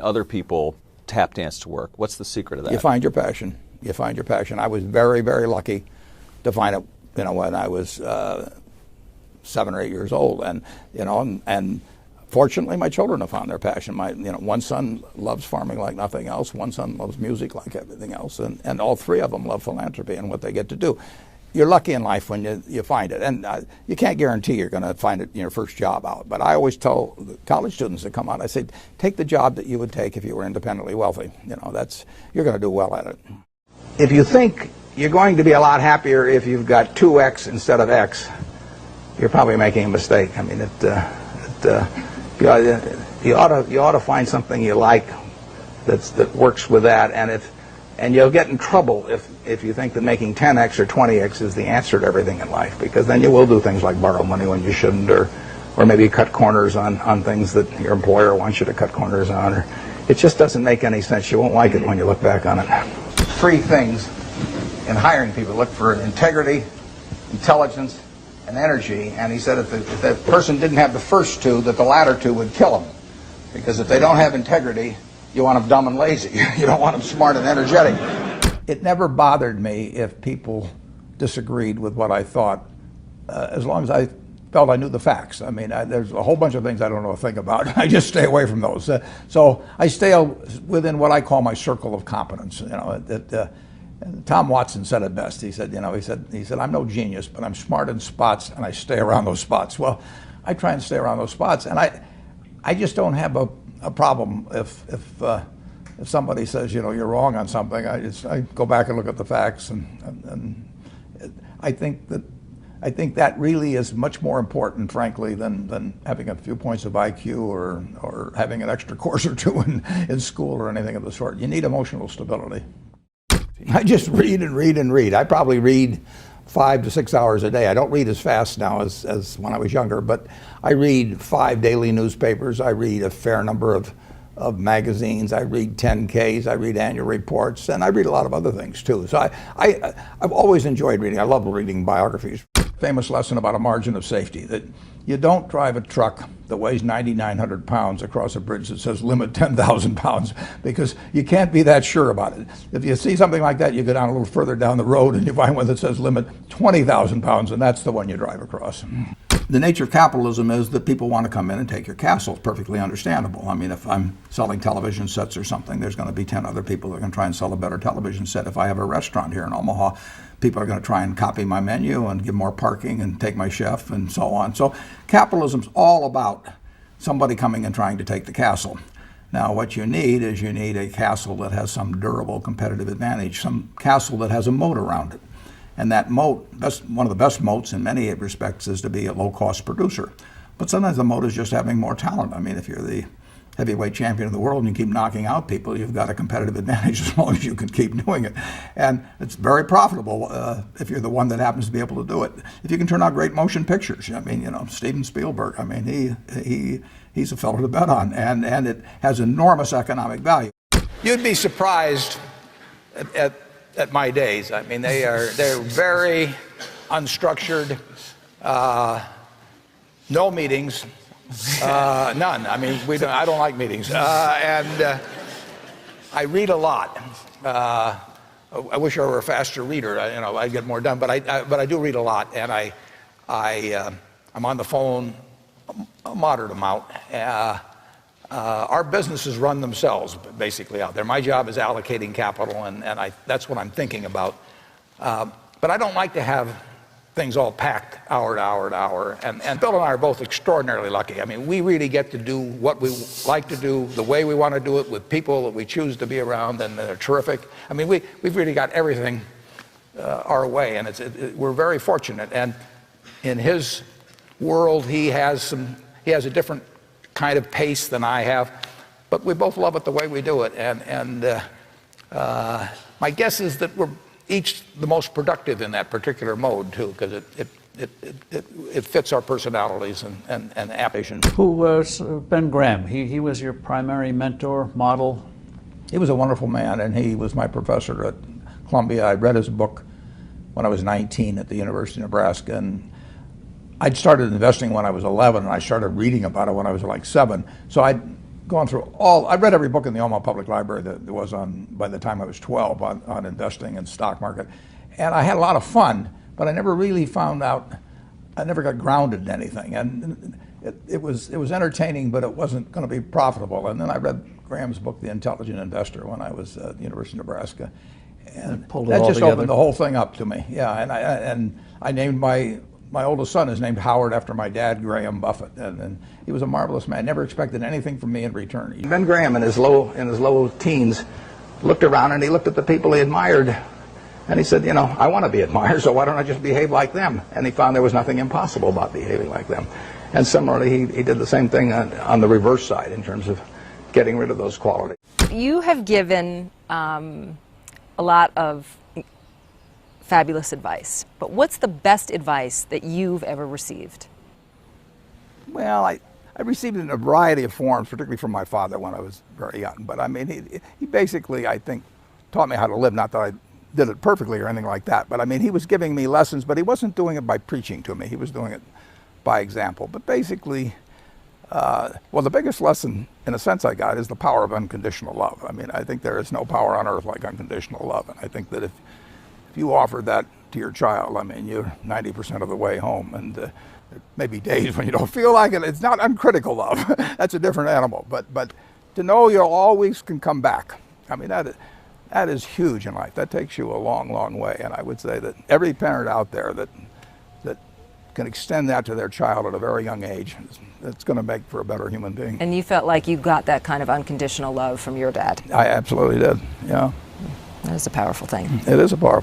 Other people tap dance to work. What's the secret of that? You find your passion. You find your passion. I was very, very lucky to find it, when I was 7 or 8 years old, and fortunately, my children have found their passion. One son loves farming like nothing else. One son loves music like everything else, and all three of them love philanthropy and what they get to do. You're lucky in life when you find it, and you can't guarantee you're going to find it in your first job out. But I always tell the college students that come out, I say, take the job that you would take if you were independently wealthy. You're going to do well at it. If you think you're going to be a lot happier if you've got 2X instead of X, you're probably making a mistake. I mean, you ought to find something you like that works with that, and you'll get in trouble if you think that making 10X or 20X is the answer to everything in life, because then you will do things like borrow money when you shouldn't, or maybe cut corners on things that your employer wants you to cut corners on. Or it just doesn't make any sense. You won't like it when you look back on it. 3 things in hiring people: look for integrity, intelligence, and energy. And he said if the person didn't have the first 2, that the latter 2 would kill them, because if they don't have integrity, you want them dumb and lazy. You don't want them smart and energetic. It never bothered me if people disagreed with what I thought, as long as I felt I knew the facts. I mean, there's a whole bunch of things I don't know a thing about. I just stay away from those. So I stay within what I call my circle of competence. Tom Watson said it best. He said, I'm no genius, but I'm smart in spots, and I stay around those spots. Well, I try and stay around those spots, and I just don't have a problem if somebody says, you're wrong on something. I go back and look at the facts, and I think that really is much more important, frankly, than having a few points of IQ or having an extra course or 2 in school or anything of the sort. You need emotional stability. I just read and read and read. I probably read 5 to 6 hours a day. I don't read as fast now as when I was younger, but I read 5 daily newspapers. I read a fair number of magazines. I read 10Ks. I read annual reports, and I read a lot of other things too. So I've always enjoyed reading. I love reading biographies. Famous lesson about a margin of safety, that you don't drive a truck that weighs 9,900 pounds across a bridge that says limit 10,000 pounds, because you can't be that sure about it. If you see something like that, you go down a little further down the road and you find one that says limit 20,000 pounds, and that's the one you drive across. The nature of capitalism is that people want to come in and take your castle. It's perfectly understandable. I mean, if I'm selling television sets or something, there's going to be 10 other people that are going to try and sell a better television set. If I have a restaurant here in Omaha, people are going to try and copy my menu and give more parking and take my chef and so on. So capitalism's all about somebody coming and trying to take the castle. Now, what you need is a castle that has some durable competitive advantage, some castle that has a moat around it. And that moat, one of the best moats in many respects, is to be a low-cost producer. But sometimes the moat is just having more talent. I mean, if you're the heavyweight champion of the world and you keep knocking out people, you've got a competitive advantage as long as you can keep doing it. And it's very profitable if you're the one that happens to be able to do it. If you can turn out great motion pictures, I mean, Steven Spielberg, I mean, he's a fellow to bet on, and it has enormous economic value. You'd be surprised at my days. I mean, they're very unstructured, no meetings, none. I mean, I don't like meetings, and I read a lot. I wish I were a faster reader. I'd get more done, but I do read a lot, and I'm on the phone a moderate amount. Our businesses run themselves basically out there. My job is allocating capital, and that's what I'm thinking about. But I don't like to have things all packed hour to hour to hour. And Bill and I are both extraordinarily lucky. I mean, we really get to do what we like to do, the way we want to do it, with people that we choose to be around, and they're terrific. I mean, we've really got everything our way, and we're very fortunate. And in his world, he has a different kind of pace than I have, but we both love it the way we do it. And my guess is that we're each the most productive in that particular mode too, because it fits our personalities and application. Who was Ben Graham? He was your primary mentor, model? He was a wonderful man, and he was my professor at Columbia. I read his book when I was 19 at the University of Nebraska, and I'd started investing when I was 11, and I started reading about it when I was like 7. So gone through all. I read every book in the Omaha Public Library that there was on by the time I was 12 on investing and stock market, and I had a lot of fun. But I never really found out. I never got grounded in anything, and it was entertaining, but it wasn't going to be profitable. And then I read Graham's book, The Intelligent Investor, when I was at the University of Nebraska, and that just opened the whole thing up to me. Yeah, and I named my oldest son is named Howard after my dad, Graham Buffett, and he was a marvelous man. Never expected anything from me in return. Ben Graham in his low teens looked around and he looked at the people he admired. And he said, I want to be admired, so why don't I just behave like them? And he found there was nothing impossible about behaving like them. And similarly, he did the same thing on the reverse side in terms of getting rid of those qualities. You have given a lot of fabulous advice, but what's the best advice that you've ever received? Well, I received it in a variety of forms, particularly from my father when I was very young. But I mean, he basically, I think, taught me how to live, not that I did it perfectly or anything like that. But I mean, he was giving me lessons, but he wasn't doing it by preaching to me. He was doing it by example. But basically, well, the biggest lesson, in a sense, I got is the power of unconditional love. I mean, I think there is no power on earth like unconditional love. And I think that if you offer that to your child, I mean, you're 90% of the way home. And there may be days when you don't feel like it. It's not uncritical love. That's a different animal. But to know you always can come back. I mean, that is huge in life. That takes you a long, long way. And I would say that every parent out there that can extend that to their child at a very young age, it's going to make for a better human being. And you felt like you got that kind of unconditional love from your dad? I absolutely did, yeah. That is a powerful thing. It is a powerful